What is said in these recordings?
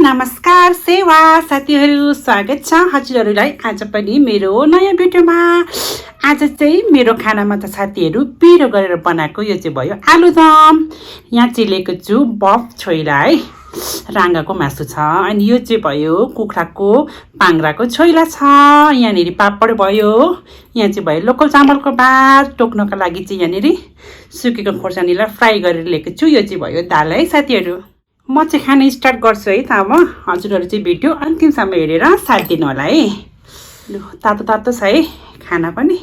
नमस्कार सेवा साथीहरू, स्वागत छ हजुरहरूलाई आज पनि मेरो नयाँ भिडियोमा। आज चाहिँ मेरो खानामा त साथीहरू पिरो गरेर बनाएको यो चाहिँ भयो आलु दम। यहाँ चाहिँ लिएको छु बफ छोइला है, राँगाको मासु छ। अनि यो चाहिँ भयो कुखुराको पाङ्राको छोइला छ। यहाँनिर पापड भयो। यहाँ चाहिँ भयो लोकल चामलको भात। टोक्नको लागि चाहिँ यहाँनिर सुकेको खोर्सानीलाई फ्राई गरेर लिएको छु। यो चाहिँ भयो दाल है साथीहरू। म चाहिँ खाना स्टार्ट गर्छु है त। अब हजुरहरू चाहिँ भिडियो अन्तिमसम्म हेरेर साथ दिनु होला है। लु तातो तातो छ है खाना पनि।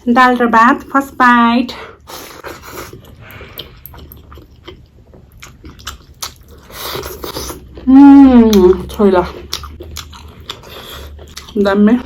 दाल र भात फर्स्ट बाइट। छोइला दामी।